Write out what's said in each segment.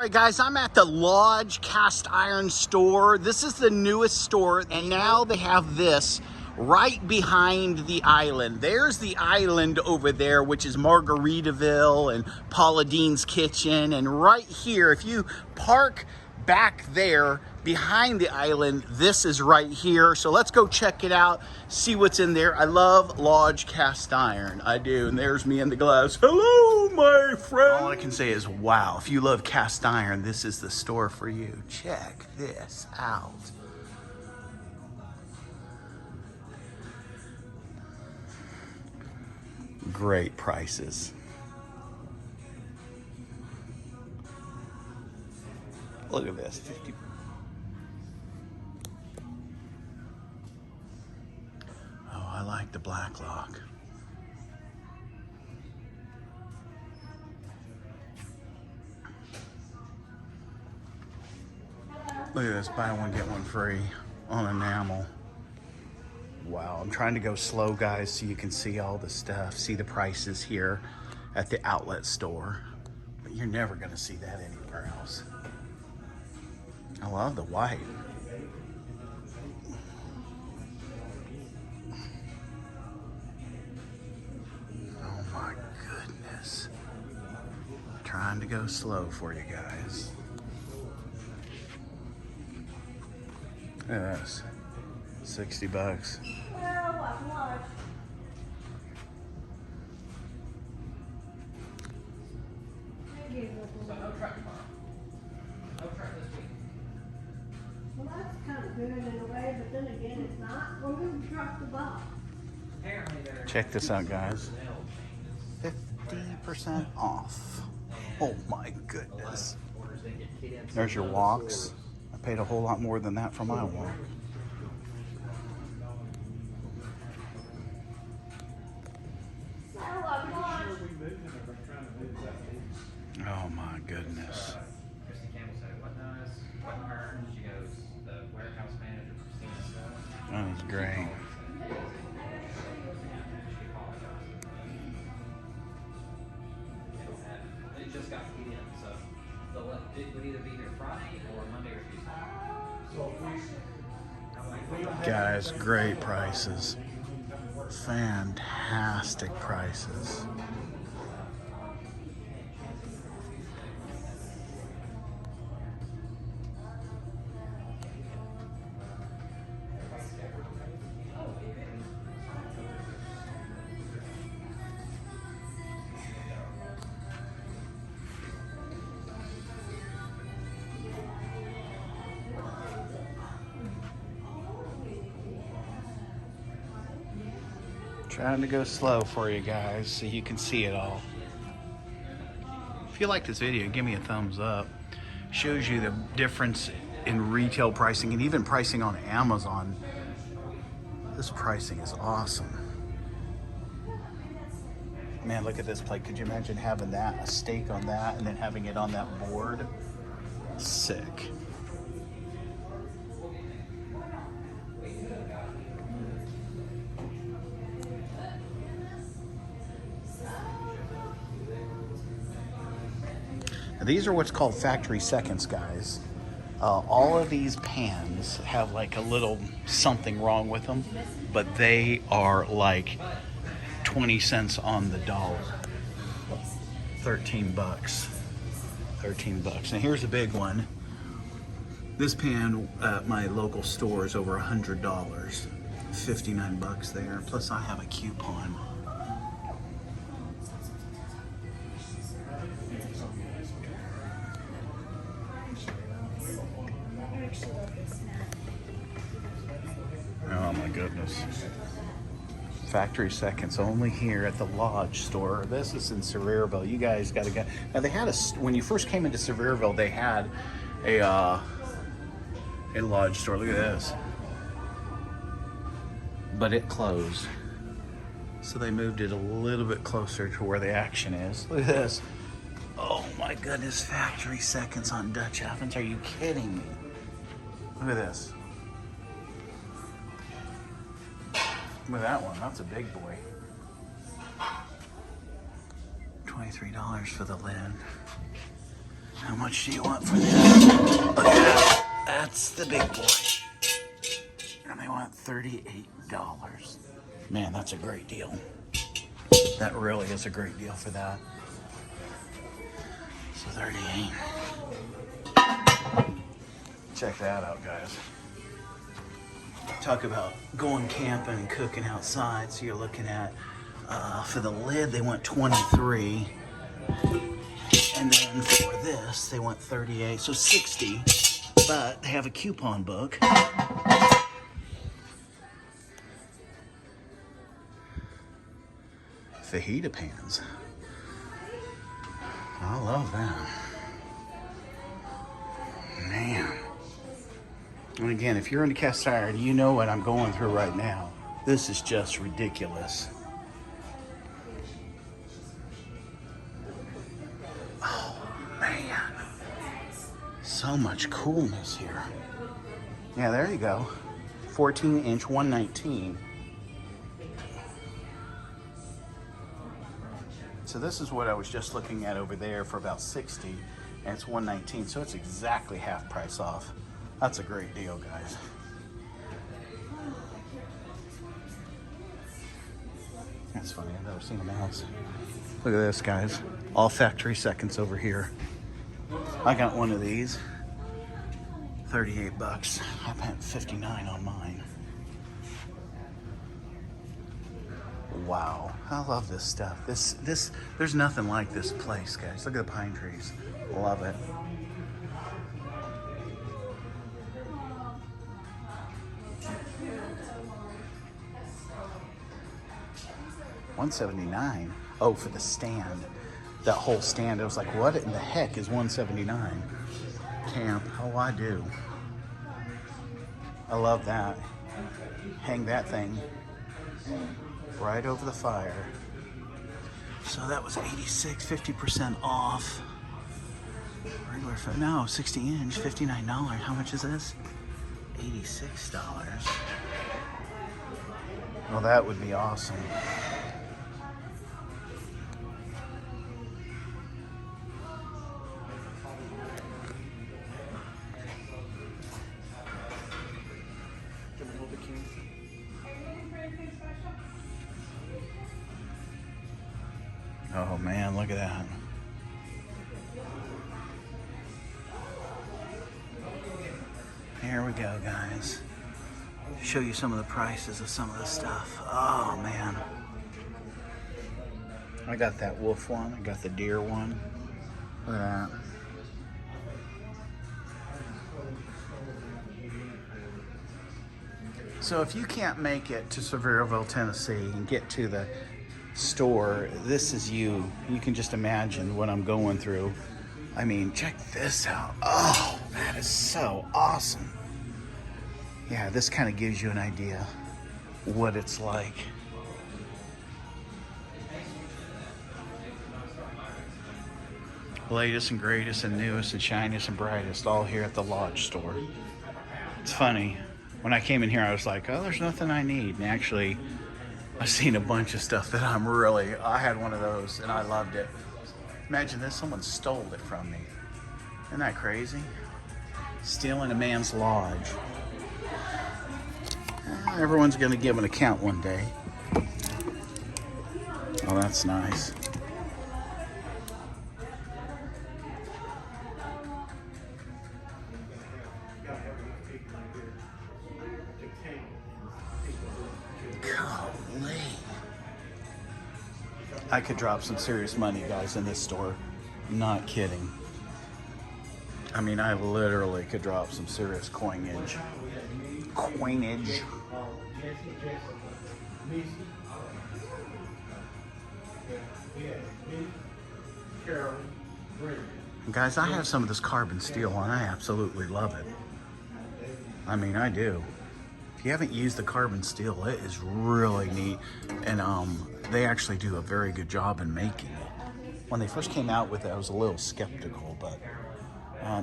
All right, guys, I'm at the Lodge Cast Iron store. This is the newest store, and now they have this right behind the island. There's the island over there, which is Margaritaville and Paula Deen's Kitchen. And right here, if you park back there behind the island, this is right here. So let's go check it out, see what's in there. I love Lodge Cast Iron. I do. And there's me in the glass. Hello, my friend. All I can say is, wow, if you love cast iron, this is the store for you. Check this out. Great prices. Look at this, 50. Oh, I like the black lock. Look at this, buy one, get one free on enamel. Wow, I'm trying to go slow, guys, so you can see all the stuff, see the prices here at the outlet store. But you're never gonna see that anywhere else. I love the white. Oh my goodness. Trying to go slow for you guys. Look at this. 60 bucks. Well, that's kind of good in a way, but then again, it's not. Well, we dropped the ball. Check this out, guys. 50% off. Oh my goodness. There's your walks. I paid a whole lot more than that for my walk. Oh my goodness. That was great. It just got keyed in, so it would either be here Friday or Monday or Tuesday. Guys, great prices. Fantastic prices. Trying to go slow for you guys so you can see it all. If you like this video, give me a thumbs up. Shows you the difference in retail pricing and even pricing on Amazon. This pricing is awesome. Man, look at this plate. Could you imagine having that, a steak on that, and then having it on that board? Sick. Now, these are what's called factory seconds, guys. All of these pans have like a little something wrong with them, but they are like 20 cents on the dollar. 13 bucks. 13 bucks. Now here's a big one. This pan at my local store is over $100. 59 bucks there. Plus I have a coupon. Oh my goodness. Factory seconds only here at the Lodge store. This is in Sevierville. You guys got to go. Now they had a, when you first came into Sevierville, they had a Lodge store. Look at this. But it closed. So they moved it a little bit closer to where the action is. Look at this. Oh my goodness, factory seconds on Dutch ovens. Are you kidding me? Look at this. Look at that one. That's a big boy. $23 for the lid. How much do you want for this? Look at that. That's the big boy. And they want $38. Man, that's a great deal. That really is a great deal for that. So 38. Check that out, guys. Talk about going camping and cooking outside. So you're looking at, for the lid, they want 23. And then for this, they want 38. So 60. But they have a coupon book. Fajita pans. I love that. Man. And again, if you're into cast iron, you know what I'm going through right now. This is just ridiculous. Oh, man. So much coolness here. Yeah, there you go. 14-inch, 119. So this is what I was just looking at over there for about 60, and it's 119, so it's exactly half price off. That's a great deal, guys. That's funny, I've never seen a mouse. Look at this, guys. All factory seconds over here. I got one of these. 38 bucks. I spent 59 on mine. Wow, I love this stuff. There's nothing like this place, guys. Look at the pine trees. Love it. $179. Oh, for the stand. That whole stand. I was like, what in the heck is $179? Camp. Oh, I do. I love that. Hang that thing right over the fire. So that was 86, 50% off. Regular, no, 60 inch, $59. How much is this? $86. Well, that would be awesome. Oh man, look at that. Here we go, guys. Show you some of the prices of some of the stuff. Oh man. I got that wolf one, I got the deer one. Look at that. So if you can't make it to Sevierville, Tennessee and get to the store, this is you. You can just imagine what I'm going through. I mean, check this out. Oh, that is so awesome. Yeah, this kind of gives you an idea what it's like. Latest and greatest and newest and shiniest and brightest, all here at the Lodge store. It's funny. When I came in here, I was like, oh, there's nothing I need. And actually, I've seen a bunch of stuff that I had one of those and I loved it. Imagine this, someone stole it from me. Isn't that crazy? Stealing a man's lodge. Everyone's gonna give an account one day. Oh, that's nice. Golly. I could drop some serious money, guys, in this store. Not kidding. I mean, I literally could drop some serious coinage. Guys, I have some of this carbon steel and I absolutely love it. I mean, I do. If you haven't used the carbon steel, it is really neat. And they actually do a very good job in making it. When they first came out with it, I was a little skeptical, but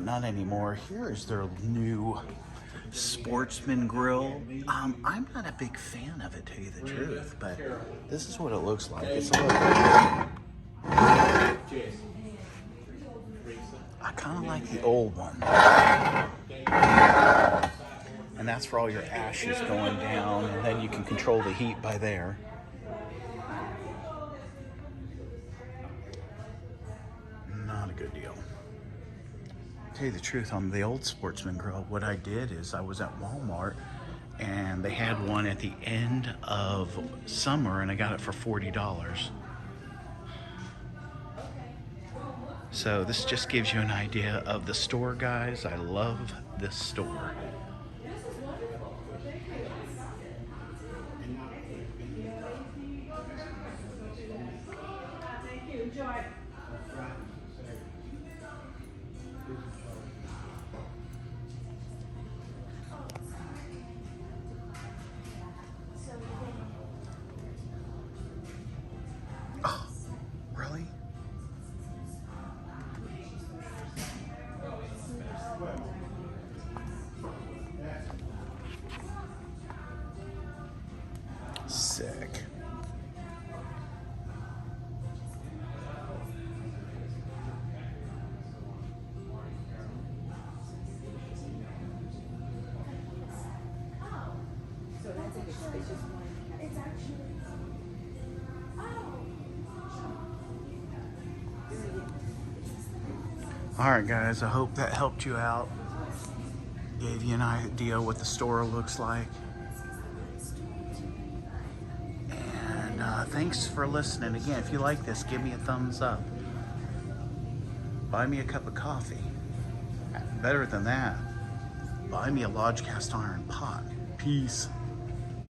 not anymore. Here is their new Sportsman grill. I'm not a big fan of it, to tell you the truth, but this is what it looks like. It's a little, I kind of like the old one. And that's for all your ashes going down, and then you can control the heat by there. Not a good deal. To tell you the truth, on the old Sportsman Grill, what I did is I was at Walmart and they had one at the end of summer and I got it for $40. So this just gives you an idea of the store, guys. I love this store. Thank you. Enjoy. Oh, really? Sick. So that's a big spacious one. It's actually. All right, guys, I hope that helped you out. Gave you an idea what the store looks like. And thanks for listening. Again, if you like this, give me a thumbs up. Buy me a cup of coffee. Better than that, buy me a Lodge cast iron pot. Peace.